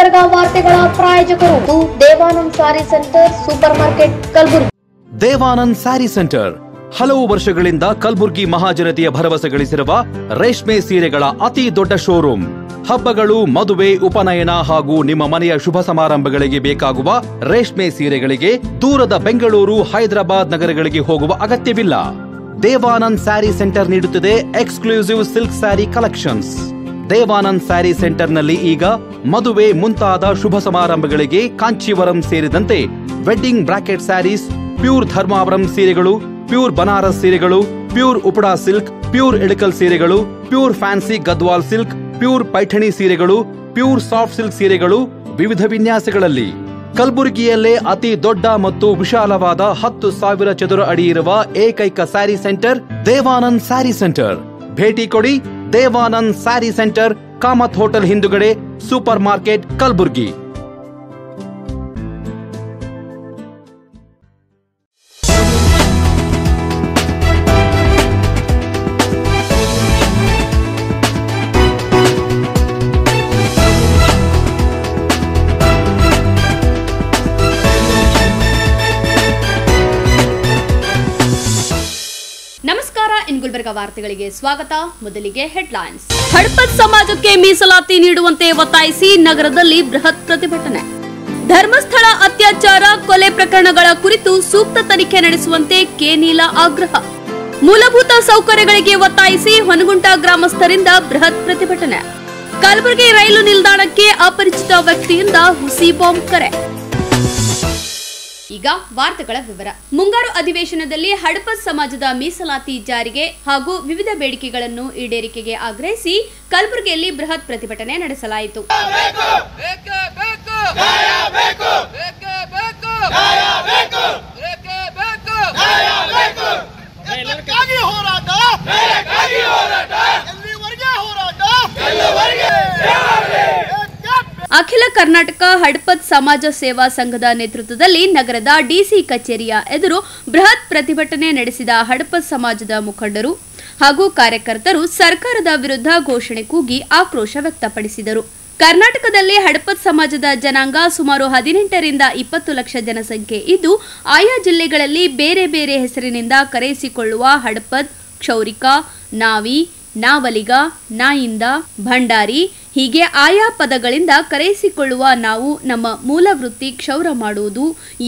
ಗುಲ್ಬರ್ಗಾ ವಾರ್ತೆಗಳ ಪ್ರಾಯೋಜಕರು Devanand sari centre super market Kalaburagi. Devanand sari centre ಹಲವು ವರ್ಷಗಳಿಂದ ಕಲಬುರಗಿ ಮಹಾಜನತೆಯ ಭರವಸೆ ಗಳಿಸಿರುವ ರೇಷ್ಮೆ ಸೀರೆಗಳ ಅತಿ ದೊಡ್ಡ ಶೋರೂಮ್. ಹಬ್ಬಗಳು, ಮದುವೆ, ಉಪನಯನ ಹಾಗೂ ನಿಮ್ಮ ಮನೆಯ ಶುಭ ಸಮಾರಂಭಗಳಿಗೆ ಬೇಕಾಗುವ ರೇಷ್ಮೆ ಸೀರೆಗಳಿಗೆ ದೂರದ ಬೆಂಗಳೂರು, ಹೈದರಾಬಾದ್ ನಗರಗಳಿಗೆ ಹೋಗುವ ಅಗತ್ಯವಿಲ್ಲ. ದೇವಾನಂದ್ ಸ್ಯಾರಿ ಸೆಂಟರ್ ನೀಡುತ್ತಿದೆ exclusive silk sari collections. Devanand sari ಸೆಂಟರ್ನಲ್ಲಿ ಈಗ ಮದುವೆ ಮುಂತಾದ ಶುಭ ಸಮಾರಂಭಗಳಿಗೆ ಕಾಂಚೀವರಂ ಸೇರಿದಂತೆ wedding brocade saris, pure Dharmavaram ಸೀರೆಗಳು, ಪ್ಯೂರ್ ಬನಾರಸ್ ಸೀರೆಗಳು, pure Uppada silk, pure Ilkal ಸೀರೆಗಳು, pure fancy Gadwal silk, pure Paithani ಸೀರೆಗಳು, ಪ್ಯೂರ್ ಸಾಫ್ಟ್ ಸಿಲ್ಕ್ ಸೀರೆಗಳು ವಿವಿಧ ವಿನ್ಯಾಸಗಳಲ್ಲಿ. ಕಲಬುರಗಿಯಲ್ಲೇ ಅತಿ ದೊಡ್ಡ ಮತ್ತು ವಿಶಾಲವಾದ 10,000 ಚದುರ ಅಡಿ ಇರುವ ಏಕೈಕ ಸ್ಯಾರಿ ಸೆಂಟರ್ ದೇವಾನಂದ್ ಸ್ಯಾರಿ ಸೆಂಟರ್. ಭೇಟಿ ಕೊಡಿ. ದೇವಾನಂದ್ ಸ್ಯಾರಿ ಸೆಂಟರ್, ಕಾಮತ್ ಹೋಟೆಲ್ ಹಿಂದುಗಡೆ, ಸೂಪರ್ ಮಾರ್ಕೆಟ್, ಕಲಬುರಗಿ. ನಮಸ್ಕಾರ. ಇನ್ ಗುಲ್ಬರ್ಗಾ ವಾರ್ತೆಗಳಿಗೆ ಸ್ವಾಗತ. ಮೊದಲಿಗೆ ಹೆಡ್ಲೈನ್ಸ್. ಹಡಪದ್ ಸಮಾಜಕ್ಕೆ ಮೀಸಲಾತಿ ನೀಡುವಂತೆ ಒತ್ತಾಯಿಸಿ ನಗರದಲ್ಲಿ ಬೃಹತ್ ಪ್ರತಿಭಟನೆ. ಧರ್ಮಸ್ಥಳ ಅತ್ಯಾಚಾರ, ಕೊಲೆ ಪ್ರಕರಣಗಳ ಕುರಿತು ಸೂಕ್ತ ತನಿಖೆ ನಡೆಸುವಂತೆ ಕೆನೀಲ ಆಗ್ರಹ. ಮೂಲಭೂತ ಸೌಕರ್ಯಗಳಿಗೆ ಒತ್ತಾಯಿಸಿ ಹೊನಗುಂಟ ಗ್ರಾಮಸ್ಥರಿಂದ ಬೃಹತ್ ಪ್ರತಿಭಟನೆ. ಕಲಬುರಗಿ ರೈಲು ನಿಲ್ದಾಣಕ್ಕೆ ಅಪರಿಚಿತ ವ್ಯಕ್ತಿಯಿಂದ ಹುಸಿ ಬಾಂಬ್ ಕರೆ. ಈಗ ವಾರ್ತೆಗಳ ವಿವರ. ಮುಂಗಾರು ಅಧಿವೇಶನದಲ್ಲಿ ಹಡಪದ್ ಸಮಾಜದ ಮೀಸಲಾತಿ ಜಾರಿಗೆ ಹಾಗೂ ವಿವಿಧ ಬೇಡಿಕೆಗಳನ್ನು ಈಡೇರಿಕೆಗೆ ಆಗ್ರಹಿಸಿ ಕಲಬುರಗಿಯಲ್ಲಿ ಬೃಹತ್ ಪ್ರತಿಭಟನೆ ನಡೆಸಲಾಯಿತು. ಅಖಿಲ ಕರ್ನಾಟಕ ಹಡಪದ್ ಸಮಾಜ ಸೇವಾ ಸಂಘದ ನೇತೃತ್ವದಲ್ಲಿ ನಗರದ ಡಿಸಿ ಕಚೇರಿಯ ಎದುರು ಬೃಹತ್ ಪ್ರತಿಭಟನೆ ನಡೆಸಿದ ಹಡಪದ್ ಸಮಾಜದ ಮುಖಂಡರು ಹಾಗೂ ಕಾರ್ಯಕರ್ತರು ಸರ್ಕಾರದ ವಿರುದ್ಧ ಘೋಷಣೆ ಕೂಗಿ ಆಕ್ರೋಶ ವ್ಯಕ್ತಪಡಿಸಿದರು. ಕರ್ನಾಟಕದಲ್ಲಿ ಹಡಪದ್ ಸಮಾಜದ ಜನಾಂಗ ಸುಮಾರು 18 ರಿಂದ 20 ಲಕ್ಷ ಜನಸಂಖ್ಯೆ ಇದ್ದು, ಆಯಾ ಜಿಲ್ಲೆಗಳಲ್ಲಿ ಬೇರೆ ಬೇರೆ ಹೆಸರಿನಿಂದ ಕರೆಯಿಸಿಕೊಳ್ಳುವ ಹಡಪದ್, ಕ್ಷೌರಿಕ, ನಾವಿ, ನಾವಲಿಗ, ನಾಯಿಂದ, ಭಂಡಾರಿ ಹೀಗೆ ಆಯಾ ಪದಗಳಿಂದ ಕರೆಯಿಸಿಕೊಳ್ಳುವ ನಾವು ನಮ್ಮ ಮೂಲ ವೃತ್ತಿ ಕ್ಷೌರ ಮಾಡುವುದು.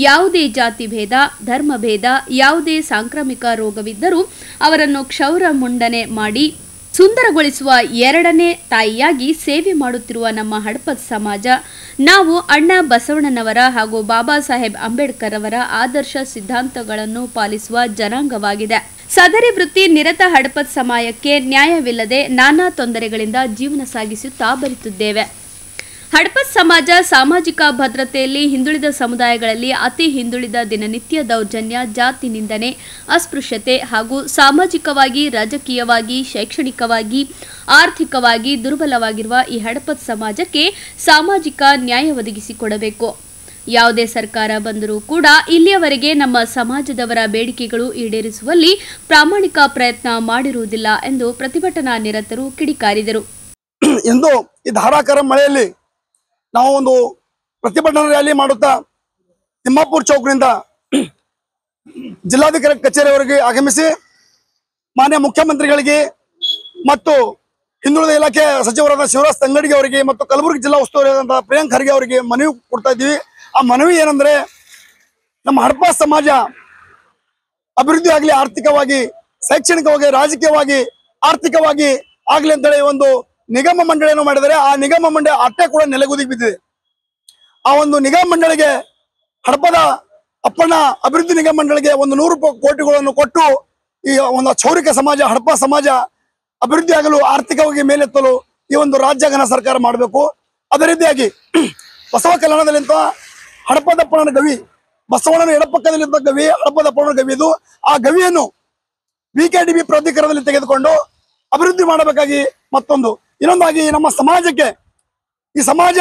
ಯಾವುದೇ ಜಾತಿ ಭೇದ, ಧರ್ಮ ಭೇದ, ಯಾವುದೇ ಸಾಂಕ್ರಾಮಿಕ ರೋಗವಿದ್ದರೂ ಅವರನ್ನು ಕ್ಷೌರ ಮುಂಡನೆ ಮಾಡಿ ಸುಂದರಗೊಳಿಸುವ ಎರಡನೇ ತಾಯಿಯಾಗಿ ಸೇವೆ ಮಾಡುತ್ತಿರುವ ನಮ್ಮ ಹಡಪದ್ ಸಮಾಜ ನಾವು ಅಣ್ಣ ಬಸವಣ್ಣನವರ ಹಾಗೂ ಬಾಬಾ ಸಾಹೇಬ್ ಅಂಬೇಡ್ಕರ್ ಅವರ ಆದರ್ಶ ಸಿದ್ಧಾಂತಗಳನ್ನು ಪಾಲಿಸುವ ಜನಾಂಗವಾಗಿದೆ. ಸದರಿ ವೃತ್ತಿ ನಿರತ ಹಡಪದ್ ಸಮಾಜಕ್ಕೆ ನ್ಯಾಯವಿಲ್ಲದೆ ನಾನಾ ತೊಂದರೆಗಳಿಂದ ಜೀವನ ಸಾಗಿಸುತ್ತಾ ಬರುತ್ತಿದ್ದೇವೆ. ಹಡಪದ್ ಸಮಾಜ ಸಾಮಾಜಿಕ ಭದ್ರತೆಯಲ್ಲಿ ಹಿಂದುಳಿದ ಸಮುದಾಯಗಳಲ್ಲಿ ಅತಿ ಹಿಂದುಳಿದ, ದಿನನಿತ್ಯ ದೌರ್ಜನ್ಯ, ಜಾತಿ ನಿಂದನೆ, ಅಸ್ಪೃಶ್ಯತೆ ಹಾಗೂ ಸಾಮಾಜಿಕವಾಗಿ, ರಾಜಕೀಯವಾಗಿ, ಶೈಕ್ಷಣಿಕವಾಗಿ, ಆರ್ಥಿಕವಾಗಿ ದುರ್ಬಲವಾಗಿರುವ ಈ ಹಡಪದ್ ಸಮಾಜಕ್ಕೆ ಸಾಮಾಜಿಕ ನ್ಯಾಯ ಒದಗಿಸಿಕೊಡಬೇಕು. ಯಾವುದೇ ಸರ್ಕಾರ ಬಂದರೂ ಕೂಡ ಇಲ್ಲಿಯವರೆಗೆ ನಮ್ಮ ಸಮಾಜದವರ ಬೇಡಿಕೆಗಳು ಈಡೇರಿಸುವಲ್ಲಿ ಪ್ರಾಮಾಣಿಕ ಪ್ರಯತ್ನ ಮಾಡಿರುವುದಿಲ್ಲ ಎಂದು ಪ್ರತಿಭಟನಾ ನಿರತರು ಕಿಡಿಕಾರಿದರು. ಇಂದು ಈ ಧಾರಾಕಾರ ಮಳೆಯಲ್ಲಿ ನಾವು ಒಂದು ಪ್ರತಿಭಟನಾ ರ್ಯಾಲಿ ಮಾಡುತ್ತಾ ತಿಮ್ಮಾಪುರ ಚೌಕ್ನಿಂದ ಜಿಲ್ಲಾಧಿಕಾರಿ ಕಚೇರಿಯವರೆಗೆ ಆಗಮಿಸಿ ಮಾನ್ಯ ಮುಖ್ಯಮಂತ್ರಿಗಳಿಗೆ ಮತ್ತು ಹಿಂದುಳಿದ ಇಲಾಖೆ ಸಚಿವರಾದ ಶಿವರಾಜ್ ತಂಗಡಿಗೆ ಅವರಿಗೆ ಮತ್ತು ಕಲಬುರಗಿ ಜಿಲ್ಲಾ ಉಸ್ತುವಾರಿಯಾದಂತಹ ಪ್ರಿಯಾಂಕ್ ಖರ್ಗೆ ಅವರಿಗೆ ಮನವಿ ಕೊಡ್ತಾ ಇದ್ದೀವಿ. ಆ ಮನವಿ ಏನಂದ್ರೆ, ನಮ್ಮ ಹಡಪದ್ ಸಮಾಜ ಅಭಿವೃದ್ಧಿ ಆಗಲಿ, ಆರ್ಥಿಕವಾಗಿ, ಶೈಕ್ಷಣಿಕವಾಗಿ, ರಾಜಕೀಯವಾಗಿ, ಆರ್ಥಿಕವಾಗಿ ಆಗ್ಲಿ ಅಂತೇಳಿ ಒಂದು ನಿಗಮ ಮಂಡಳಿಯನ್ನು ಮಾಡಿದರೆ ಆ ನಿಗಮ ಮಂಡಳಿ ಅಟ್ಟೆ ಕೂಡ ನೆಲೆಗುದಿಗೆ ಬಿದ್ದಿದೆ. ಆ ಒಂದು ನಿಗಮ ಮಂಡಳಿಗೆ ಹಡಪದ ಅಪ್ಪಣ್ಣ ಅಭಿವೃದ್ಧಿ ನಿಗಮ ಮಂಡಳಿಗೆ 100 ಕೋಟಿಗಳನ್ನು ಕೊಟ್ಟು ಈ ಒಂದು ಕ್ಷೌರಿಕ ಸಮಾಜ, ಹಡಪ ಸಮಾಜ ಅಭಿವೃದ್ಧಿ ಆಗಲು, ಆರ್ಥಿಕವಾಗಿ ಮೇಲೆತ್ತಲು ಈ ಒಂದು ರಾಜ್ಯಾಂಗನ ಸರ್ಕಾರ ಮಾಡಬೇಕು. ಅದೇ ರೀತಿಯಾಗಿ ಬಸವ ಕಲ್ಯಾಣದಲ್ಲಿಂತ ಹಡಪದಪ್ಪನ ಗವಿ, ಬಸವಣ್ಣನ ಎಡಪಕ್ಕದಲ್ಲಿದ್ದ ಗವಿ ಹಡಪದಪ್ಪನ ಗವಿ ಇದು. ಆ ಗವಿಯನ್ನು ವಿಕೆಡಿಬಿ ಪ್ರಾಧಿಕಾರದಲ್ಲಿ ತೆಗೆದುಕೊಂಡು ಅಭಿವೃದ್ಧಿ ಮಾಡಬೇಕಾಗಿ ಮತ್ತೊಂದು. ಇನ್ನೊಂದಾಗಿ ನಮ್ಮ ಸಮಾಜಕ್ಕೆ, ಈ ಸಮಾಜ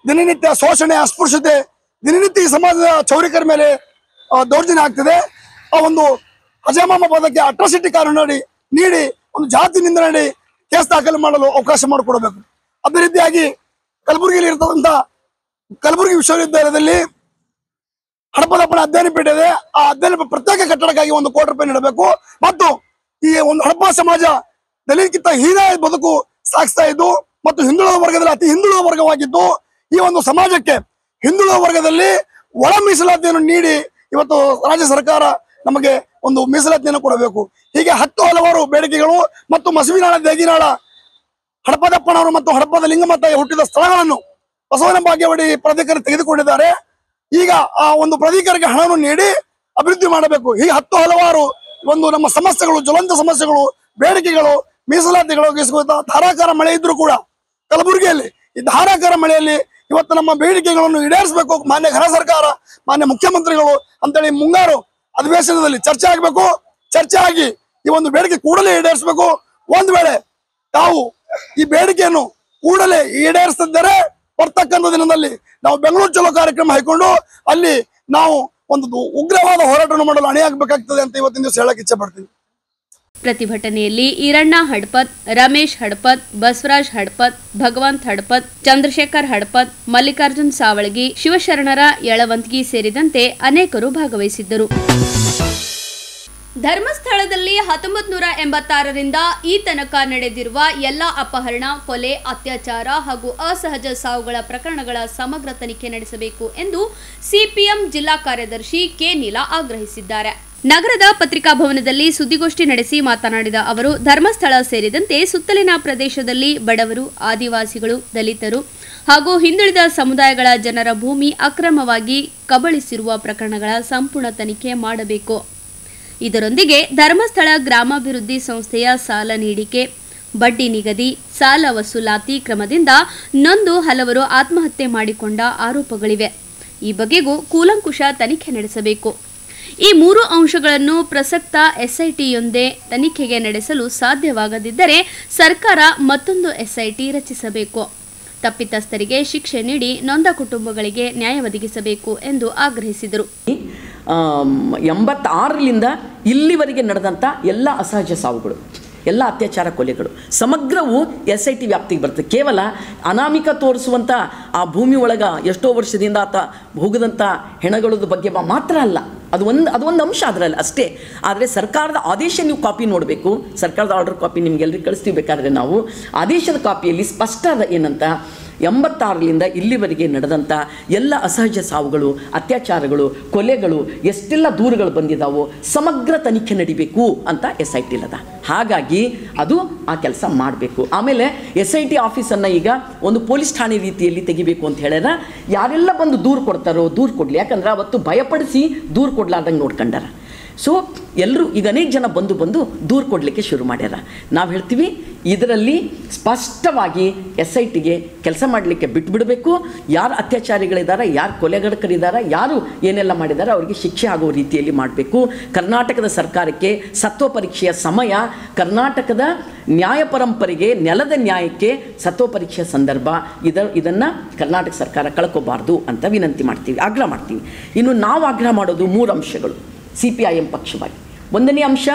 ದಿನನಿತ್ಯ ಶೋಷಣೆ, ಅಸ್ಪೃಶ್ಯತೆ, ದಿನನಿತ್ಯ ಈ ಸಮಾಜದ ಕ್ಷೌರಿಕರ ಮೇಲೆ ದೌರ್ಜನ್ಯ ಆಗ್ತಿದೆ. ಆ ಒಂದು ಅಜಮಾಮ ಪದಕ್ಕೆ ಅಟ್ರಾಸಿಟಿ ಕಾನೂನು ನೀಡಿ ಒಂದು ಜಾತಿ ನಿಂದನೆ ಕೇಸ್ ದಾಖಲು ಮಾಡಲು ಅವಕಾಶ ಮಾಡಿಕೊಡಬೇಕು. ಅದೇ ರೀತಿಯಾಗಿ ಕಲಬುರಗಿಯಲ್ಲಿ ಇರತಕ್ಕಂಥ ಕಲಬುರಗಿ ವಿಶ್ವವಿದ್ಯಾಲಯದಲ್ಲಿ ಹಡಪದಪ್ಪನ ಅಧ್ಯಯನ ಪೀಠ ಇದೆ. ಆ ಅಧ್ಯಯನ ಪ್ರತ್ಯೇಕ ಕಟ್ಟಡಕ್ಕಾಗಿ 1 ಕೋಟಿ ರೂಪಾಯಿ ನೀಡಬೇಕು. ಮತ್ತು ಈ ಒಂದು ಹಡಪ ಸಮಾಜ ದಲಿತಕ್ಕಿಂತ ಹೀನಾಯ ಬದುಕು ಸಾಗಿಸ್ತಾ ಇದ್ದು ಮತ್ತು ಹಿಂದುಳಿದ ವರ್ಗದಲ್ಲಿ ಅತಿ ಹಿಂದುಳಿದ ವರ್ಗವಾಗಿದ್ದು, ಈ ಒಂದು ಸಮಾಜಕ್ಕೆ ಹಿಂದುಳಿದ ವರ್ಗದಲ್ಲಿ ಒಳ ಮೀಸಲಾತಿಯನ್ನು ನೀಡಿ ಇವತ್ತು ರಾಜ್ಯ ಸರ್ಕಾರ ನಮಗೆ ಒಂದು ಮೀಸಲಾತಿಯನ್ನು ಕೊಡಬೇಕು. ಹೀಗೆ ಹಲವಾರು ಬೇಡಿಕೆಗಳು ಮತ್ತು ಮಸವಿನಾಳ, ದೇಗಿನಾಳ, ಹಡಪದಪ್ಪನವರು ಮತ್ತು ಹಡಪದ ಲಿಂಗಮತಾಯಿ ಹುಟ್ಟಿದ ಸ್ಥಳಗಳನ್ನು ಬಸವನ ಬಾಗೇವಾಡಿ ಪ್ರಾಧಿಕಾರ ತೆಗೆದುಕೊಂಡಿದ್ದಾರೆ. ಈಗ ಆ ಒಂದು ಪ್ರಾಧಿಕಾರಕ್ಕೆ ಹಣವನ್ನು ನೀಡಿ ಅಭಿವೃದ್ಧಿ ಮಾಡಬೇಕು. ಹೀಗೆ ಹಲವಾರು ಒಂದು ನಮ್ಮ ಸಮಸ್ಯೆಗಳು, ಜ್ವಲಂತ ಸಮಸ್ಯೆಗಳು, ಬೇಡಿಕೆಗಳು, ಮೀಸಲಾತಿಗಳು ಧಾರಾಕಾರ ಮಳೆ ಇದ್ರೂ ಕೂಡ ಕಲಬುರಗಿಯಲ್ಲಿ ಈ ಧಾರಾಕಾರ ಮಳೆಯಲ್ಲಿ ಇವತ್ತು ನಮ್ಮ ಬೇಡಿಕೆಗಳನ್ನು ಈಡೇರಿಸಬೇಕು. ಮಾನ್ಯ ಘನ ಸರ್ಕಾರ, ಮಾನ್ಯ ಮುಖ್ಯಮಂತ್ರಿಗಳು ಅಂತೇಳಿ ಮುಂಗಾರು ಅಧಿವೇಶನದಲ್ಲಿ ಚರ್ಚೆ ಆಗಬೇಕು. ಚರ್ಚೆ ಆಗಿ ಈ ಒಂದು ಬೇಡಿಕೆ ಕೂಡಲೇ ಈಡೇರಿಸಬೇಕು. ಒಂದು ವೇಳೆ ತಾವು ಈ ಬೇಡಿಕೆಯನ್ನು ಕೂಡಲೇ ಈಡೇರಿಸಿದರೆ ಬರ್ತಕ್ಕಂಥ ದಿನದಲ್ಲಿ ನಾವು ಬೆಂಗಳೂರು ಚಲೋ ಕಾರ್ಯಕ್ರಮ ಹಾಕೊಂಡು ಅಲ್ಲಿ ನಾವು ಒಂದು ಉಗ್ರವಾದ ಹೋರಾಟವನ್ನು ಮಾಡಲು ಅಣಿಯಾಗಬೇಕಾಗ್ತದೆ ಅಂತ ಇವತ್ತಿನ ದಿವಸ ಹೇಳಕ್ ಇಚ್ಛೆ ಪಡ್ತೀನಿ. ಪ್ರತಿಭಟನೆಯಲ್ಲಿ ಈರಣ್ಣ ಹಡಪದ್, ರಮೇಶ್ ಹಡಪದ್, ಬಸವರಾಜ್ ಹಡಪದ್, ಭಗವಂತ್ ಹಡಪದ್, ಚಂದ್ರಶೇಖರ್ ಹಡಪದ್, ಮಲ್ಲಿಕಾರ್ಜುನ್ ಸಾವಳಗಿ, ಶಿವಶರಣರ ಯಳವಂತಗಿ ಸೇರಿದಂತೆ ಅನೇಕರು ಭಾಗವಹಿಸಿದ್ದರು. ಧರ್ಮಸ್ಥಳದಲ್ಲಿ 1986ರಿಂದ ಈ ತನಕ ನಡೆದಿರುವ ಎಲ್ಲ ಅಪಹರಣ, ಕೊಲೆ, ಅತ್ಯಾಚಾರ ಹಾಗೂ ಅಸಹಜ ಸಾವುಗಳ ಪ್ರಕರಣಗಳ ಸಮಗ್ರ ತನಿಖೆ ನಡೆಸಬೇಕು ಎಂದು ಸಿಪಿಎಂ ಜಿಲ್ಲಾ ಕಾರ್ಯದರ್ಶಿ ಕೆ ನೀಲಾ ಆಗ್ರಹಿಸಿದ್ದಾರೆ. ನಗರದ ಪತ್ರಿಕಾಭವನದಲ್ಲಿ ಸುದ್ದಿಗೋಷ್ಠಿ ನಡೆಸಿ ಮಾತನಾಡಿದ ಅವರು, ಧರ್ಮಸ್ಥಳ ಸೇರಿದಂತೆ ಸುತ್ತಲಿನ ಪ್ರದೇಶದಲ್ಲಿ ಬಡವರು, ಆದಿವಾಸಿಗಳು, ದಲಿತರು ಹಾಗೂ ಹಿಂದುಳಿದ ಸಮುದಾಯಗಳ ಜನರ ಭೂಮಿ ಅಕ್ರಮವಾಗಿ ಕಬಳಿಸಿರುವ ಪ್ರಕರಣಗಳ ಸಂಪೂರ್ಣ ತನಿಖೆ ಮಾಡಬೇಕು. ಇದರೊಂದಿಗೆ ಧರ್ಮಸ್ಥಳ ಗ್ರಾಮಾಭಿವೃದ್ಧಿ ಸಂಸ್ಥೆಯ ಸಾಲ ನೀಡಿಕೆ, ಬಡ್ಡಿ ನಿಗದಿ, ಸಾಲ ವಸೂಲಾತಿ ಕ್ರಮದಿಂದ ನೊಂದು ಹಲವರು ಆತ್ಮಹತ್ಯೆ ಮಾಡಿಕೊಂಡ ಆರೋಪಗಳಿವೆ. ಈ ಬಗೆಗೂ ಕೂಲಂಕುಷ ತನಿಖೆ ನಡೆಸಬೇಕು. ಈ 3 ಅಂಶಗಳನ್ನು ಪ್ರಸಕ್ತ ಎಸ್ಐಟಿಯೊಂದೇ ತನಿಖೆಗೆ ನಡೆಸಲು ಸಾಧ್ಯವಾಗದಿದ್ದರೆ ಸರ್ಕಾರ ಮತ್ತೊಂದು ಎಸ್ಐಟಿ ರಚಿಸಬೇಕು. ತಪ್ಪಿತಸ್ಥರಿಗೆ ಶಿಕ್ಷೆ ನೀಡಿ ನೊಂದ ಕುಟುಂಬಗಳಿಗೆ ನ್ಯಾಯ ಒದಗಿಸಬೇಕು ಎಂದು ಆಗ್ರಹಿಸಿದರು. 86ರಿಂದ ಇಲ್ಲಿವರೆಗೆ ನಡೆದಂಥ ಎಲ್ಲ ಅಸಹಜ ಸಾವುಗಳು, ಎಲ್ಲ ಅತ್ಯಾಚಾರ ಕೊಲೆಗಳು ಸಮಗ್ರವು SIT ವ್ಯಾಪ್ತಿಗೆ ಬರ್ತದೆ. ಕೇವಲ ಅನಾಮಿಕ ತೋರಿಸುವಂಥ ಆ ಭೂಮಿ ಒಳಗೆ ಎಷ್ಟೋ ವರ್ಷದಿಂದ ಆತ ಹೋಗದಂಥ ಹೆಣಗಳದ ಬಗ್ಗೆ ಮಾತ್ರ ಅಲ್ಲ, ಅದೊಂದು ಅಂಶ ಅದರಲ್ಲಿ ಅಷ್ಟೇ. ಆದರೆ ಸರ್ಕಾರದ ಆದೇಶ ನೀವು ಕಾಪಿ ನೋಡಬೇಕು. ಸರ್ಕಾರದ ಆರ್ಡರ್ ಕಾಪಿ ನಿಮಗೆಲ್ಲರಿಗೂ ಕಳಿಸ್ತೀವಿ. ಬೇಕಾದರೆ ನಾವು ಆದೇಶದ ಕಾಪಿಯಲ್ಲಿ ಸ್ಪಷ್ಟ ಅದ ಏನಂತ, 86ರಿಂದ ಇಲ್ಲಿವರೆಗೆ ನಡೆದಂಥ ಎಲ್ಲ ಅಸಹಜ ಸಾವುಗಳು, ಅತ್ಯಾಚಾರಗಳು, ಕೊಲೆಗಳು, ಎಷ್ಟೆಲ್ಲ ದೂರುಗಳು ಬಂದಿದ್ದಾವೋ ಸಮಗ್ರ ತನಿಖೆ ನಡಿಬೇಕು ಅಂತ SIT ಇಲ್ಲದ. ಹಾಗಾಗಿ ಅದು ಆ ಕೆಲಸ ಮಾಡಬೇಕು. ಆಮೇಲೆ SIT ಆಫೀಸನ್ನು ಈಗ ಒಂದು ಪೊಲೀಸ್ ಠಾಣೆ ರೀತಿಯಲ್ಲಿ ತೆಗಿಬೇಕು ಅಂತ ಹೇಳ್ಯಾರ. ಯಾರೆಲ್ಲ ಬಂದು ದೂರು ಕೊಡ್ತಾರೋ ದೂರು ಕೊಡಲಿ, ಯಾಕಂದ್ರೆ ಅವತ್ತು ಭಯಪಡಿಸಿ ದೂರು ಕೊಡ್ಲಾರ್ದಂಗೆ ನೋಡ್ಕೊಂಡಾರ. ಸೊ ಎಲ್ಲರೂ ಈಗ ಅನೇಕ ಜನ ಬಂದು ದೂರು ಕೊಡಲಿಕ್ಕೆ ಶುರು ಮಾಡ್ಯಾರ. ನಾವು ಹೇಳ್ತೀವಿ ಇದರಲ್ಲಿ ಸ್ಪಷ್ಟವಾಗಿ SITಗೆ ಕೆಲಸ ಮಾಡಲಿಕ್ಕೆ ಬಿಟ್ಬಿಡಬೇಕು. ಯಾರು ಅತ್ಯಾಚಾರಿಗಳಿದ್ದಾರೆ, ಯಾರು ಕೊಲೆಗಡಕರಿದ್ದಾರೆ, ಯಾರು ಏನೆಲ್ಲ ಮಾಡಿದ್ದಾರೆ ಅವರಿಗೆ ಶಿಕ್ಷೆ ಆಗೋ ರೀತಿಯಲ್ಲಿ ಮಾಡಬೇಕು. ಕರ್ನಾಟಕದ ಸರ್ಕಾರಕ್ಕೆ ಸತ್ವ ಪರೀಕ್ಷೆಯ ಸಮಯ, ಕರ್ನಾಟಕದ ನ್ಯಾಯ ಪರಂಪರೆಗೆ, ನೆಲದ ನ್ಯಾಯಕ್ಕೆ ಸತ್ವ ಪರೀಕ್ಷೆಯ ಸಂದರ್ಭ, ಇದನ್ನು ಕರ್ನಾಟಕ ಸರ್ಕಾರ ಕಳ್ಕೋಬಾರ್ದು ಅಂತ ವಿನಂತಿ ಮಾಡ್ತೀವಿ, ಆಗ್ರಹ ಮಾಡ್ತೀವಿ. ಇನ್ನು ನಾವು ಆಗ್ರಹ ಮಾಡೋದು 3 ಅಂಶಗಳು CPIM ಪಕ್ಷವಾಗಿ. 1ನೇ ಅಂಶ,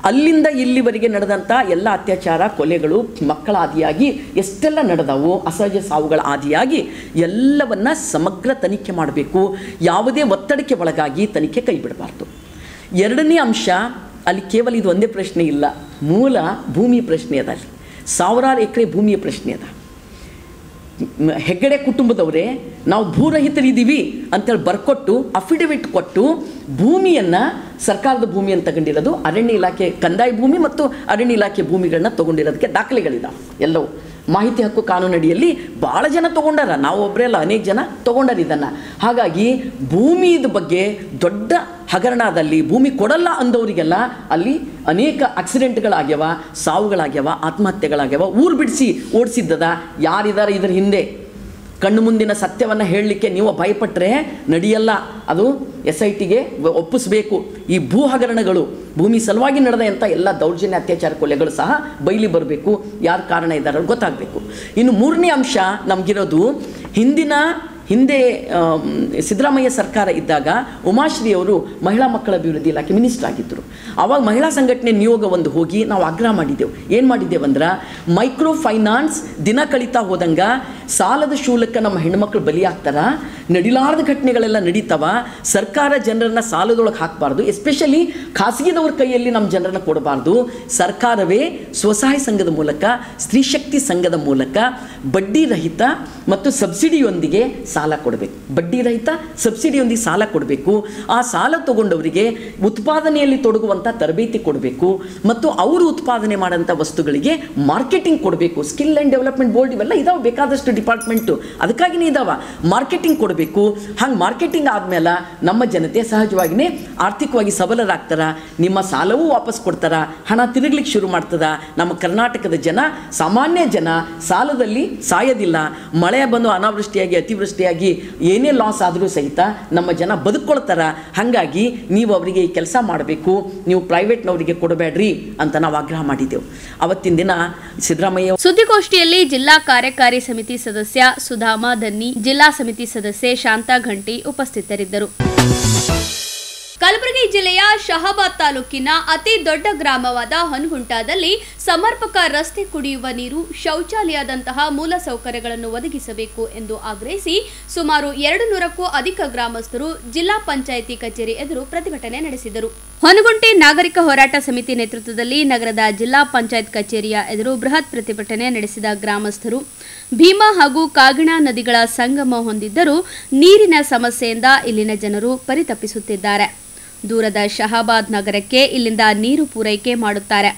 ಅಲ್ಲಿಂದ ಇಲ್ಲಿವರೆಗೆ ನಡೆದಂಥ ಎಲ್ಲ ಅತ್ಯಾಚಾರ, ಕೊಲೆಗಳು, ಮಕ್ಕಳ ಆದಿಯಾಗಿ ಎಷ್ಟೆಲ್ಲ ನಡೆದವು, ಅಸಹಜ ಸಾವುಗಳ ಆದಿಯಾಗಿ ಎಲ್ಲವನ್ನ ಸಮಗ್ರ ತನಿಖೆ ಮಾಡಬೇಕು. ಯಾವುದೇ ಒತ್ತಡಕ್ಕೆ ಒಳಗಾಗಿ ತನಿಖೆ ಕೈ ಬಿಡಬಾರ್ದು. 2ನೇ ಅಂಶ, ಅಲ್ಲಿ ಕೇವಲ ಇದು ಒಂದೇ ಪ್ರಶ್ನೆ ಇಲ್ಲ, ಮೂಲ ಭೂಮಿ ಪ್ರಶ್ನೆ ಅದ. ಅಲ್ಲಿ ಸಾವಿರಾರು ಎಕರೆ ಭೂಮಿಯ ಪ್ರಶ್ನೆ ಅದ. ಹೆಗ್ಗಡೆ ಕುಟುಂಬದವರೇ ನಾವು ಭೂರಹಿತರಿದ್ದೀವಿ ಅಂತೇಳಿ ಬರ್ಕೊಟ್ಟು ಅಫಿಡವಿಟ್ ಕೊಟ್ಟು ಭೂಮಿಯನ್ನು, ಸರ್ಕಾರದ ಭೂಮಿಯನ್ನು ತಗೊಂಡಿರೋದು, ಅರಣ್ಯ ಇಲಾಖೆ ಕಂದಾಯ ಭೂಮಿ ಮತ್ತು ಅರಣ್ಯ ಇಲಾಖೆ ಭೂಮಿಗಳನ್ನ ತೊಗೊಂಡಿರೋದಕ್ಕೆ ದಾಖಲೆಗಳಿದ್ದಾವೆ. ಎಲ್ಲವೂ ಮಾಹಿತಿ ಹಕ್ಕು ಕಾನೂನಡಿಯಲ್ಲಿ ಭಾಳ ಜನ ತೊಗೊಂಡಾರ, ನಾವು ಒಬ್ಬರೇ ಅಲ್ಲ, ಅನೇಕ ಜನ ತೊಗೊಂಡಾರ ಇದನ್ನು. ಹಾಗಾಗಿ ಭೂಮಿದ ಬಗ್ಗೆ ದೊಡ್ಡ ಹಗರಣದಲ್ಲಿ ಭೂಮಿ ಕೊಡಲ್ಲ ಅಂದವರಿಗೆಲ್ಲ ಅಲ್ಲಿ ಅನೇಕ ಆಕ್ಸಿಡೆಂಟ್ಗಳಾಗ್ಯವ, ಸಾವುಗಳಾಗ್ಯವ, ಆತ್ಮಹತ್ಯೆಗಳಾಗ್ಯವ, ಊರು ಬಿಡಿಸಿ ಓಡಿಸಿದ್ದದ. ಯಾರಿದ್ದಾರೆ ಇದರ ಹಿಂದೆ? ಕಣ್ಣು ಮುಂದಿನ ಸತ್ಯವನ್ನು ಹೇಳಲಿಕ್ಕೆ ನೀವು ಭಯಪಟ್ಟರೆ ನಡೆಯಲ್ಲ. ಅದು SITಗೆ ಒಪ್ಪಿಸಬೇಕು. ಈ ಭೂ ಹಗರಣಗಳು, ಭೂಮಿ ಸಲುವಾಗಿ ನಡೆದ ಅಂತ ಎಲ್ಲ ದೌರ್ಜನ್ಯ, ಅತ್ಯಾಚಾರ, ಕೊಲೆಗಳು ಸಹ ಬಯಲಿ ಬರಬೇಕು. ಯಾರು ಕಾರಣ ಇದ್ದಾರೆ ಗೊತ್ತಾಗಬೇಕು. ಇನ್ನು 3ನೇ ಅಂಶ ನಮಗಿರೋದು, ಹಿಂದೆ ಸಿದ್ದರಾಮಯ್ಯ ಸರ್ಕಾರ ಇದ್ದಾಗ ಉಮಾಶ್ರೀ ಅವರು ಮಹಿಳಾ ಮಕ್ಕಳ ಅಭಿವೃದ್ಧಿ ಇಲಾಖೆ ಮಿನಿಸ್ಟರ್ ಆಗಿದ್ದರು. ಆವಾಗ ಮಹಿಳಾ ಸಂಘಟನೆ ನಿಯೋಗ ಒಂದು ಹೋಗಿ ನಾವು ಆಗ್ರಹ ಮಾಡಿದ್ದೆವು. ಏನು ಮಾಡಿದ್ದೇವೆ ಅಂದ್ರೆ, ಮೈಕ್ರೋ ಫೈನಾನ್ಸ್ ದಿನ ಕಳೀತಾ ಹೋದಂಗೆ ಸಾಲದ ಶೂಲಕ್ಕೆ ನಮ್ಮ ಹೆಣ್ಮಕ್ಳು ಬಲಿಯಾಗ್ತಾರ, ನಡಿಲಾರದ ಘಟನೆಗಳೆಲ್ಲ ನಡೀತಾವ. ಸರ್ಕಾರ ಜನರನ್ನ ಸಾಲದೊಳಗೆ ಹಾಕಬಾರ್ದು, ಎಸ್ಪೆಷಲಿ ಖಾಸಗಿದವ್ರ ಕೈಯಲ್ಲಿ ನಮ್ಮ ಜನರನ್ನ ಕೊಡಬಾರ್ದು. ಸರ್ಕಾರವೇ ಸ್ವಸಹಾಯ ಸಂಘದ ಮೂಲಕ, ಸ್ತ್ರೀ ಶಕ್ತಿ ಸಂಘದ ಮೂಲಕ ಬಡ್ಡಿ ರಹಿತ ಮತ್ತು ಸಬ್ಸಿಡಿಯೊಂದಿಗೆ ಸಾಲ ಕೊಡಬೇಕು. ಬಡ್ಡಿ ರಹಿತ ಸಬ್ಸಿಡಿಯೊಂದಿಗೆ ಸಾಲ ಕೊಡಬೇಕು. ಆ ಸಾಲ ತಗೊಂಡವರಿಗೆ ಉತ್ಪಾದನೆಯಲ್ಲಿ ತೊಡಗುವಂಥ ತರಬೇತಿ ಕೊಡಬೇಕು ಮತ್ತು ಅವರು ಉತ್ಪಾದನೆ ಮಾಡೋಂಥ ವಸ್ತುಗಳಿಗೆ ಮಾರ್ಕೆಟಿಂಗ್ ಕೊಡಬೇಕು. ಸ್ಕಿಲ್ ಆ್ಯಂಡ್ ಡೆವಲಪ್ಮೆಂಟ್ ಬೋರ್ಡ್ ಇವೆಲ್ಲ ಇದಾವೆ, ಬೇಕಾದಷ್ಟು ಡಿಪಾರ್ಟ್ಮೆಂಟು, ಅದಕ್ಕಾಗಿಯೇ ಇದಾವೆ. ಮಾರ್ಕೆಟಿಂಗ್ ಕೊಡಬೇಕು. ಹಂಗೆ ಮಾರ್ಕೆಟಿಂಗ್ ಆದಮೇಲೆ ನಮ್ಮ ಜನತೆ ಸಹಜವಾಗಿಯೇ ಆರ್ಥಿಕವಾಗಿ ಸಬಲರಾಗ್ತಾರ, ನಿಮ್ಮ ಸಾಲವೂ ವಾಪಸ್ ಕೊಡ್ತಾರ, ಹಣ ತಿರುಗ್ಲಿಕ್ಕೆ ಶುರು ಮಾಡ್ತದ. ನಮ್ಮ ಕರ್ನಾಟಕದ ಜನ, ಸಾಮಾನ್ಯ ಜನ ಸಾಲದಲ್ಲಿ ಸಾಯೋದಿಲ್ಲ. ಮಳೆ ಬಂದು ಅನಾವೃಷ್ಟಿಯಾಗಿ ಅತಿವೃಷ್ಟಿಯಾಗಿ ಏನೇ ಲಾಸ್ ಆದರೂ ಸಹಿತ ನಮ್ಮ ಜನ ಬದುಕೊಳ್ತಾರ. ಹಾಗಾಗಿ ನೀವು ಅವರಿಗೆ ಈ ಕೆಲಸ ಮಾಡಬೇಕು, ನೀವು ಪ್ರೈವೇಟ್ನವರಿಗೆ ಕೊಡಬೇಡ್ರಿ ಅಂತ ನಾವು ಆಗ್ರಹ ಮಾಡಿದ್ದೆವು. ಅವತ್ತಿನ ದಿನ ಸಿದ್ದರಾಮಯ್ಯ ಸುದ್ದಿಗೋಷ್ಠಿಯಲ್ಲಿ ಜಿಲ್ಲಾ ಕಾರ್ಯಕಾರಿ ಸಮಿತಿ ಸದಸ್ಯ ಸುಧಾಮ ದನ್ನಿ, ಜಿಲ್ಲಾ ಸಮಿತಿ ಸದಸ್ಯೆ ಶಾಂತಾ ಘಂಟಿ ಉಪಸ್ಥಿತರಿದ್ದರು. ಕಲಬುರಗಿ ಜಿಲ್ಲೆಯ ಶಹಾಬಾದ್ ತಾಲೂಕಿನ ಅತಿ ದೊಡ್ಡ ಗ್ರಾಮವಾದ ಹೊನಗುಂಟದಲ್ಲಿ ಸಮರ್ಪಕ ರಸ್ತೆ, ಕುಡಿಯುವ ನೀರು, ಶೌಚಾಲಯದಂತಹ ಮೂಲಸೌಕರ್ಯಗಳನ್ನು ಒದಗಿಸಬೇಕು ಎಂದು ಆಗ್ರಹಿಸಿ ಸುಮಾರು 200ಕ್ಕೂ ಅಧಿಕ ಗ್ರಾಮಸ್ಥರು ಜಿಲ್ಲಾ ಪಂಚಾಯಿತಿ ಕಚೇರಿ ಎದುರು ಪ್ರತಿಭಟನೆ ನಡೆಸಿದರು. ಹೊನಗುಂಟೆ ನಾಗರಿಕ ಹೋರಾಟ ಸಮಿತಿ ನೇತೃತ್ವದಲ್ಲಿ ನಗರದ ಜಿಲ್ಲಾ ಪಂಚಾಯತ್ ಕಚೇರಿಯ ಎದುರು ಬೃಹತ್ ಪ್ರತಿಭಟನೆ ನಡೆಸಿದ ಗ್ರಾಮಸ್ಥರು ಭೀಮಾ ಹಾಗೂ ಕಾಗಿಣ ನದಿಗಳ ಸಂಗಮ ಹೊಂದಿದ್ದರೂ ನೀರಿನ ಸಮಸ್ಯೆಯಿಂದ ಇಲ್ಲಿನ ಜನರು ಪರಿತಪಿಸುತ್ತಿದ್ದಾರೆ. ದೂರದ ಶಹಾಬಾದ್ ನಗರಕ್ಕೆ ಇಲ್ಲಿಂದ ನೀರು ಪೂರೈಕೆ ಮಾಡುತ್ತಾರೆ.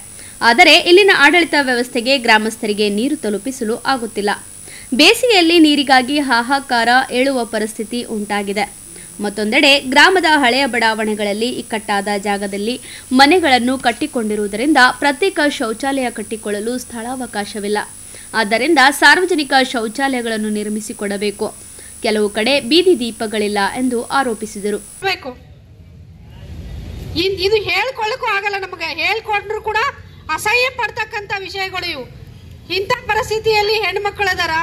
ಆದರೆ ಇಲ್ಲಿನ ಆಡಳಿತ ವ್ಯವಸ್ಥೆಗೆ ಗ್ರಾಮಸ್ಥರಿಗೆ ನೀರು ತಲುಪಿಸಲು ಆಗುತ್ತಿಲ್ಲ. ಬೇಸಿಗೆಯಲ್ಲಿ ನೀರಿಗಾಗಿ ಹಾಹಾಕಾರ ಏಳುವ ಪರಿಸ್ಥಿತಿ ಉಂಟಾಗಿದೆ. ಮತ್ತೊಂದೆಡೆ ಗ್ರಾಮದ ಹಳೆಯ ಬಡಾವಣೆಗಳಲ್ಲಿ ಇಕ್ಕಟ್ಟಾದ ಜಾಗದಲ್ಲಿ ಮನೆಗಳನ್ನು ಕಟ್ಟಿಕೊಂಡಿರುವುದರಿಂದ ಪ್ರತ್ಯೇಕ ಶೌಚಾಲಯ ಕಟ್ಟಿಕೊಳ್ಳಲು ಸ್ಥಳಾವಕಾಶವಿಲ್ಲ. ಆದ್ದರಿಂದ ಸಾರ್ವಜನಿಕ ಶೌಚಾಲಯಗಳನ್ನು ನಿರ್ಮಿಸಿಕೊಡಬೇಕು. ಕೆಲವು ಕಡೆ ಬೀದಿ ದೀಪಗಳಿಲ್ಲ ಎಂದು ಆರೋಪಿಸಿದರು. ಇದು ಹೇಳ್ಕೊಳ್ಳಕ್ಕೂ ಆಗಲ್ಲ, ನಮಗೆ ಹೇಳ್ಕೊಂಡ್ರು ಕೂಡ ಅಸಹ್ಯ ಪಡ್ತಕ್ಕಂಥ ವಿಷಯಗಳು ಇವು. ಇಂಥ ಪರಿಸ್ಥಿತಿಯಲ್ಲಿ ಹೆಣ್ಮಕ್ಳದಾರ,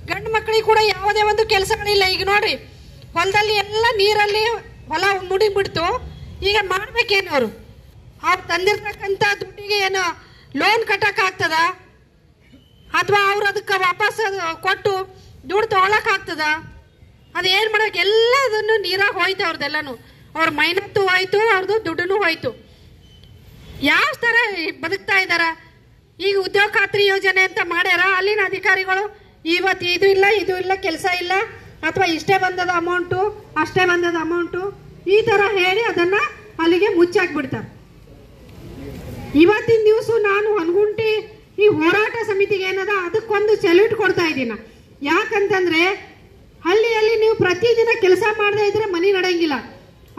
ಗಂಡು ಮಕ್ಕಳಿಗೆ ಕೂಡ ಯಾವುದೇ ಒಂದು ಕೆಲಸಗಳಿಲ್ಲ. ಈಗ ನೋಡ್ರಿ, ಹೊಲದಲ್ಲಿ ಎಲ್ಲ ನೀರಲ್ಲಿ ಹೊಲ ಮುಡಿಬಿಡ್ತು. ಈಗ ಮಾಡ್ಬೇಕೇನು? ಅವ್ರು ತಂದಿರ್ತಕ್ಕಂಥ ದುಡ್ಡಿಗೆ ಏನು ಲೋನ್ ಕಟ್ಟಕ್ಕಾಗ್ತದ ಅಥವಾ ಅವ್ರು ಅದಕ್ಕೆ ವಾಪಸ್ ಕೊಟ್ಟು ದುಡ್ಡು ತೊಗೊಳಕ್ಕಾಗ್ತದ? ಅದೇನು ಮಾಡೋಕೆ? ಎಲ್ಲದನ್ನು ನೀರಾಗ ಹೋಯ್ತು ಅವ್ರದ್ದೆಲ್ಲನೂ. ಅವ್ರ ಮೈನತ್ತು ಹೋಯ್ತು, ಅವ್ರದ್ದು ದುಡ್ಡು ಹೋಯ್ತು. ಯಾವ ಥರ ಬದುಕ್ತಾ ಇದ್ದಾರ? ಈಗ ಉದ್ಯೋಗ ಖಾತ್ರಿ ಯೋಜನೆ ಅಂತ ಮಾಡ್ಯಾರ, ಅಲ್ಲಿನ ಅಧಿಕಾರಿಗಳು ಇವತ್ತು ಇದು ಇಲ್ಲ ಕೆಲಸ ಇಲ್ಲ, ಅಥವಾ ಇಷ್ಟೇ ಬಂದದ ಅಮೌಂಟು, ಅಷ್ಟೇ ಬಂದದ ಅಮೌಂಟು, ಈ ಥರ ಹೇಳಿ ಅದನ್ನು ಅಲ್ಲಿಗೆ ಮುಚ್ಚಾಕ್ಬಿಡ್ತಾರೆ. ಇವತ್ತಿನ ದಿವಸ ನಾನು ಹೊನಗುಂಟಿ ಈ ಹೋರಾಟ ಸಮಿತಿಗೆ ಏನದ ಅದಕ್ಕೊಂದು ಸೆಲ್ಯೂಟ್ ಕೊಡ್ತಾ ಇದ್ದೀನಿ. ಯಾಕಂತಂದ್ರೆ ಹಳ್ಳಿಯಲ್ಲಿ ನೀವು ಪ್ರತಿದಿನ ಕೆಲಸ ಮಾಡದೇ ಇದ್ರೆ ಮನೆ ನಡೆಯಂಗಿಲ್ಲ.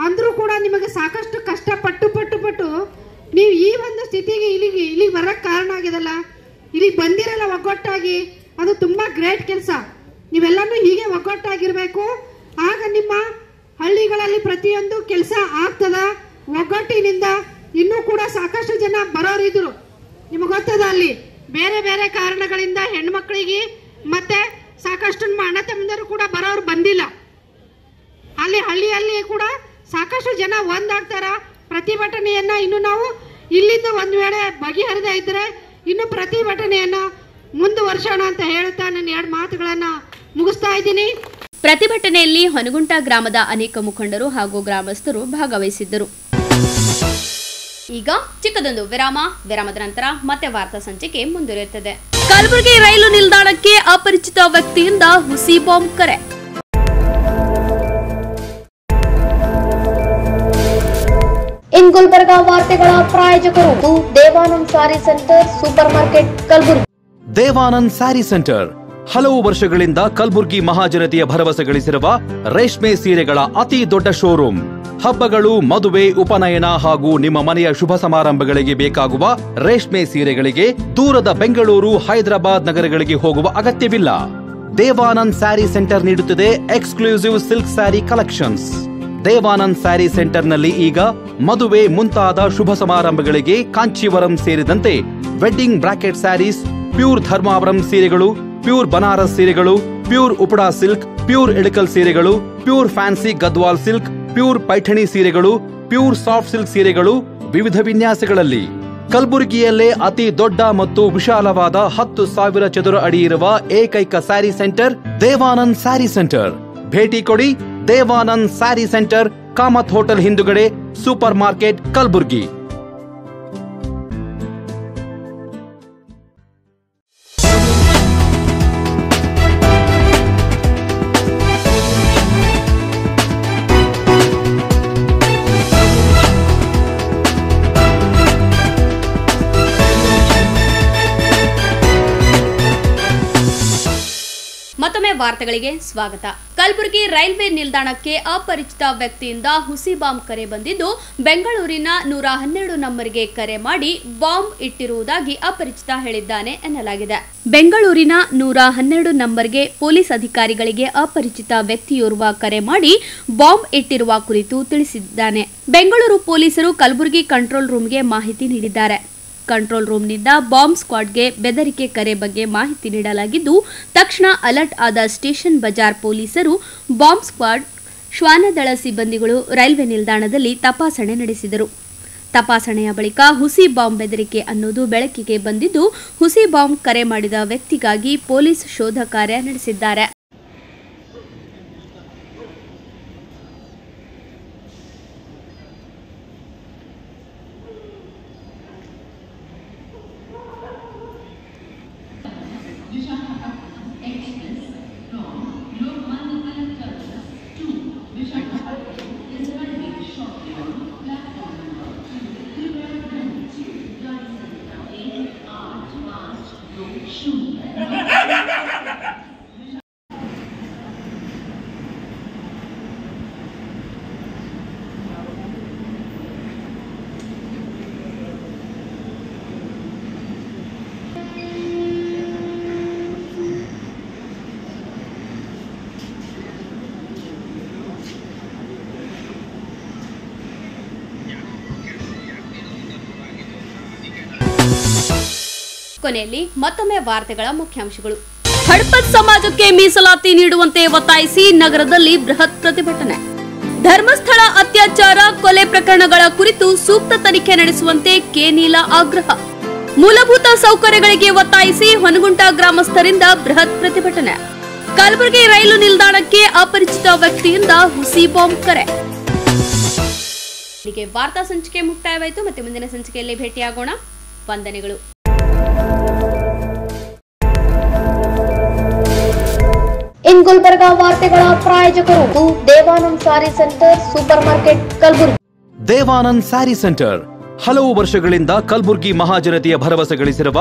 ಅಂದ್ರೂ ಕೂಡ ನಿಮಗೆ ಸಾಕಷ್ಟು ಕಷ್ಟ ಪಟ್ಟು ನೀವು ಈ ಒಂದು ಸ್ಥಿತಿಗೆ ಇಲ್ಲಿಗೆ ಬರಕ್ಕೆ ಕಾರಣ ಆಗಿದಲ್ಲ. ಇಲ್ಲಿಗೆ ಬಂದಿರಲ್ಲ ಒಗ್ಗಟ್ಟಾಗಿ, ಅದು ತುಂಬಾ ಗ್ರೇಟ್ ಕೆಲಸ. ನೀವೆಲ್ಲನೂ ಹೀಗೆ ಒಗ್ಗಟ್ಟಾಗಿರ್ಬೇಕು. ಆಗ ನಿಮ್ಮ ಹಳ್ಳಿಗಳಲ್ಲಿ ಪ್ರತಿಯೊಂದು ಕೆಲಸ ಆಗ್ತದ. ಒಗ್ಗಟ್ಟಿನಿಂದ ಇನ್ನೂ ಕೂಡ ಸಾಕಷ್ಟು ಜನ ಬರೋರಿದ್ರು. ನಿಮಗೆ ಗೊತ್ತದ, ಅಲ್ಲಿ ಬೇರೆ ಬೇರೆ ಕಾರಣಗಳಿಂದ ಹೆಣ್ಮಕ್ಳಿಗೆ ಮತ್ತೆ ಸಾಕಷ್ಟು ನಮ್ಮ ಅಣ್ಣ ತಮ್ಮಂದಿರು ಕೂಡ ಬರೋರು ಬಂದಿಲ್ಲ. ಅಲ್ಲಿ ಹಳ್ಳಿಯಲ್ಲಿ ಕೂಡ ಸಾಕಷ್ಟು ಜನ ಒಂದಾಗ್ತಾರ. ಪ್ರತಿಭಟನೆಯನ್ನ ಇನ್ನು ನಾವು ಇಲ್ಲಿಂದ ಒಂದು ವೇಳೆ ಬಗೆಹರಿದೇ ಇದ್ರೆ ಇನ್ನು ಪ್ರತಿಭಟನೆಯನ್ನ ಮುಂದುವರ್ಸೋಣ ಅಂತ ಹೇಳ್ತಾ ನನ್ನ 2 ಮಾತುಗಳನ್ನ ಮುಗಿಸ್ತಾ ಇದ್ದೀನಿ. ಪ್ರತಿಭಟನೆಯಲ್ಲಿ ಹೊನಗುಂಟ ಗ್ರಾಮದ ಅನೇಕ ಮುಖಂಡರು ಹಾಗೂ ಗ್ರಾಮಸ್ಥರು ಭಾಗವಹಿಸಿದ್ದರು. ಈಗ ಚಿಕ್ಕದೊಂದು ವಿರಾಮದ ನಂತರ ಮತ್ತೆ ವಾರ್ತಾ ಸಂಚಿಕೆ ಮುಂದುವರಿಯುತ್ತದೆ. ಕಲಬುರಗಿ ರೈಲು ನಿಲ್ದಾಣಕ್ಕೆ ಅಪರಿಚಿತ ವ್ಯಕ್ತಿಯಿಂದ ಹುಸಿ ಬಾಂಬ್ ಕರೆ. ಇನ್ ಗುಲ್ಬರ್ಗಾ ವಾರ್ತೆಗಳ ಪ್ರಾಯೋಜಕರು Devanand sari centre super market Kalaburagi. Devanand sari centre ಹಲವು ವರ್ಷಗಳಿಂದ ಕಲಬುರ್ಗಿ ಮಹಾಜನತೆಯ ಭರವಸೆ ಗಳಿಸಿರುವ ರೇಷ್ಮೆ ಸೀರೆಗಳ ಅತಿ ದೊಡ್ಡ ಶೋರೂಮ್. ಹಬ್ಬಗಳು, ಮದುವೆ, ಉಪನಯನ ಹಾಗೂ ನಿಮ್ಮ ಮನೆಯ ಶುಭ ಸಮಾರಂಭಗಳಿಗೆ ಬೇಕಾಗುವ ರೇಷ್ಮೆ ಸೀರೆಗಳಿಗೆ ದೂರದ ಬೆಂಗಳೂರು, ಹೈದರಾಬಾದ್ ನಗರಗಳಿಗೆ ಹೋಗುವ ಅಗತ್ಯವಿಲ್ಲ. ದೇವಾನಂದ್ ಸ್ಯಾರಿ ಸೆಂಟರ್ ನೀಡುತ್ತದೆ exclusive silk sari collections. Devanand sari ಸೆಂಟರ್ನಲ್ಲಿ ಈಗ ಮದುವೆ ಮುಂತಾದ ಶುಭ ಸಮಾರಂಭಗಳಿಗೆ ಕಾಂಚೀವರಂ ಸೇರಿದಂತೆ wedding brocade saris, pure Dharmavaram ಸೀರೆಗಳು, ಪ್ಯೂರ್ ಬನಾರಸ್ ಸೀರೆಗಳು, pure Uppada silk, pure Ilkal ಸೀರೆಗಳು, pure fancy Gadwal silk, pure Paithani ಸೀರೆಗಳು, ಪ್ಯೂರ್ ಸಾಫ್ಟ್ ಸಿಲ್ಕ್ ಸೀರೆಗಳು ವಿವಿಧ ವಿನ್ಯಾಸಗಳಲ್ಲಿ. ಕಲಬುರಗಿಯಲ್ಲೇ ಅತಿ ದೊಡ್ಡ ಮತ್ತು ವಿಶಾಲವಾದ 10,000 ಚದುರ ಅಡಿ ಇರುವ ಏಕೈಕ ಸ್ಯಾರಿ ಸೆಂಟರ್ ದೇವಾನಂದ್ ಸ್ಯಾರಿ ಸೆಂಟರ್. ಭೇಟಿ ಕೊಡಿ ದೇವಾನಂದ್ ಸ್ಯಾರಿ ಸೆಂಟರ್, ಕಾಮತ್ ಹೋಟೆಲ್ ಹಿಂದುಗಡೆ, ಸೂಪರ್ ಮಾರ್ಕೆಟ್, ಕಲಬುರಗಿ. ಮತ್ತೊಮ್ಮೆ ವಾರ್ತೆಗಳಿಗೆ ಸ್ವಾಗತ. ಕಲಬುರಗಿ ರೈಲ್ವೆ ನಿಲ್ದಾಣಕ್ಕೆ ಅಪರಿಚಿತ ವ್ಯಕ್ತಿಯಿಂದ ಹುಸಿ ಬಾಂಬ್ ಕರೆ ಬಂದಿದ್ದು, ಬೆಂಗಳೂರಿನ 112 ನಂಬರ್ಗೆ ಕರೆ ಮಾಡಿ ಬಾಂಬ್ ಇಟ್ಟಿರುವುದಾಗಿ ಅಪರಿಚಿತ ಹೇಳಿದ್ದಾನೆ ಎನ್ನಲಾಗಿದೆ. ಬೆಂಗಳೂರಿನ 112 ನಂಬರ್ಗೆ ಪೊಲೀಸ್ ಅಧಿಕಾರಿಗಳಿಗೆ ಅಪರಿಚಿತ ವ್ಯಕ್ತಿಯೋರ್ವ ಕರೆ ಮಾಡಿ ಬಾಂಬ್ ಇಟ್ಟಿರುವ ಕುರಿತು ತಿಳಿಸಿದ್ದಾನೆ. ಬೆಂಗಳೂರು ಪೊಲೀಸರು ಕಲಬುರಗಿ ಕಂಟ್ರೋಲ್ ರೂಮ್ಗೆ ಮಾಹಿತಿ ನೀಡಿದ್ದಾರೆ. ಕಂಟ್ರೋಲ್ ರೂಮ್ನಿಂದ ಬಾಂಬ್ ಸ್ಕ್ವಾಡ್ಗೆ ಬೆದರಿಕೆ ಕರೆ ಬಗ್ಗೆ ಮಾಹಿತಿ ನೀಡಲಾಗಿದ್ದು, ತಕ್ಷಣ ಅಲರ್ಟ್ ಆದ ಸ್ಟೇಷನ್ ಬಜಾರ್ ಪೊಲೀಸರು, ಬಾಂಬ್ ಸ್ಕ್ವಾಡ್, ಶ್ವಾನದಳ ಸಿಬ್ಬಂದಿಗಳು ರೈಲ್ವೆ ನಿಲ್ದಾಣದಲ್ಲಿ ತಪಾಸಣೆ ನಡೆಸಿದರು. ತಪಾಸಣೆಯ ಬಳಿಕ ಹುಸಿ ಬಾಂಬ್ ಬೆದರಿಕೆ ಅನ್ನೋದು ಬೆಳಕಿಗೆ ಬಂದಿದ್ದು, ಹುಸಿ ಬಾಂಬ್ ಕರೆ ಮಾಡಿದ ವ್ಯಕ್ತಿಗಾಗಿ ಪೊಲೀಸ್ ಶೋಧ ಕಾರ್ಯ ನಡೆಸಿದ್ದಾರೆ. ಕೊನೆಯಲ್ಲಿ ಮತ್ತೊಮ್ಮೆ ವಾರ್ತೆಗಳ ಮುಖ್ಯಾಂಶಗಳು. ಹಡಪದ್ ಸಮಾಜಕ್ಕೆ ಮೀಸಲಾತಿ ನೀಡುವಂತೆ ಒತ್ತಾಯಿಸಿ ನಗರದಲ್ಲಿ ಬೃಹತ್ ಪ್ರತಿಭಟನೆ. ಧರ್ಮಸ್ಥಳ ಅತ್ಯಾಚಾರ, ಕೊಲೆ ಪ್ರಕರಣಗಳ ಕುರಿತು ಸೂಕ್ತ ತನಿಖೆ ನಡೆಸುವಂತೆ ಕೆನೀಲ ಆಗ್ರಹ. ಮೂಲಭೂತ ಸೌಕರ್ಯಗಳಿಗೆ ಒತ್ತಾಯಿಸಿ ಹೊನಗುಂಟ ಗ್ರಾಮಸ್ಥರಿಂದ ಬೃಹತ್ ಪ್ರತಿಭಟನೆ. ಕಲಬುರಗಿ ರೈಲು ನಿಲ್ದಾಣಕ್ಕೆ ಅಪರಿಚಿತ ವ್ಯಕ್ತಿಯಿಂದ ಹುಸಿ ಬಾಂಬ್ ಕರೆ. ಇಲ್ಲಿಗೆ ವಾರ್ತಾ ಸಂಚಿಕೆ ಮುಕ್ತಾಯವಾಯಿತು. ಮತ್ತೆ ಮುಂದಿನ ಸಂಚಿಕೆಯಲ್ಲಿ ಭೇಟಿಯಾಗೋಣ. ವಂದನೆಗಳು. ಇನ್ ಗುಲ್ಬರ್ಗಾ ವಾರ್ತೆಗಳ ಪ್ರಾಯೋಜಕರು Devanand sari centre, super market, Kalaburagi. Devanand sari centre ಹಲವು ವರ್ಷಗಳಿಂದ ಕಲಬುರಗಿ ಮಹಾಜನತೆಯ ಭರವಸೆ ಗಳಿಸಿರುವ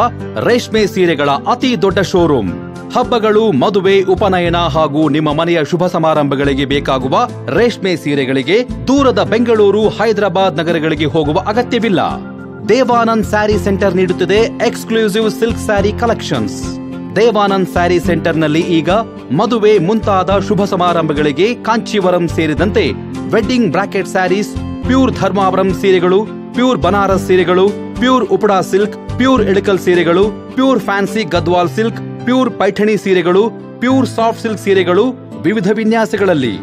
ರೇಷ್ಮೆ ಸೀರೆಗಳ ಅತಿ ದೊಡ್ಡ ಶೋರೂಮ್. ಹಬ್ಬಗಳು, ಮದುವೆ, ಉಪನಯನ ಹಾಗೂ ನಿಮ್ಮ ಮನೆಯ ಶುಭ ಸಮಾರಂಭಗಳಿಗೆ ಬೇಕಾಗುವ ರೇಷ್ಮೆ ಸೀರೆಗಳಿಗೆ ದೂರದ ಬೆಂಗಳೂರು, ಹೈದರಾಬಾದ್ ನಗರಗಳಿಗೆ ಹೋಗುವ ಅಗತ್ಯವಿಲ್ಲ. ದೇವಾನಂದ್ ಸ್ಯಾರಿ ಸೆಂಟರ್ ನೀಡುತ್ತಿದೆ exclusive silk sari collections. Devanand sari ಸೆಂಟರ್ನಲ್ಲಿ ಈಗ ಮದುವೆ ಮುಂತಾದ ಶುಭ ಸಮಾರಂಭಗಳಿಗೆ ಕಾಂಚೀವರಂ ಸೇರಿದಂತೆ wedding brocade saris, pure Dharmavaram ಸೀರೆಗಳು, ಪ್ಯೂರ್ ಬನಾರಸ್ ಸೀರೆಗಳು, pure Uppada silk, pure Ilkal ಸೀರೆಗಳು, pure fancy Gadwal silk, pure Paithani ಸೀರೆಗಳು, ಪ್ಯೂರ್ ಸಾಫ್ಟ್ ಸಿಲ್ಕ್ ಸೀರೆಗಳು ವಿವಿಧ ವಿನ್ಯಾಸಗಳಲ್ಲಿ.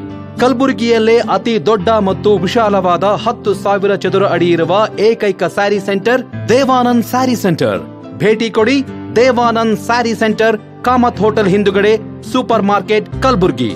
ಕಲಬುರಗಿಯಲ್ಲೇ ಅತಿ ದೊಡ್ಡ ಮತ್ತು ವಿಶಾಲವಾದ 10,000 ಚದುರ ಅಡಿ ಇರುವ ಏಕೈಕ ಸ್ಯಾರಿ ಸೆಂಟರ್ ದೇವಾನಂದ್ ಸ್ಯಾರಿ ಸೆಂಟರ್. ಭೇಟಿ ಕೊಡಿ ದೇವಾನಂದ್ ಸ್ಯಾರಿ ಸೆಂಟರ್, ಕಾಮತ್ ಹೋಟೆಲ್ ಹಿಂದುಗಡೆ, ಸೂಪರ್ ಮಾರ್ಕೆಟ್, ಕಲಬುರಗಿ.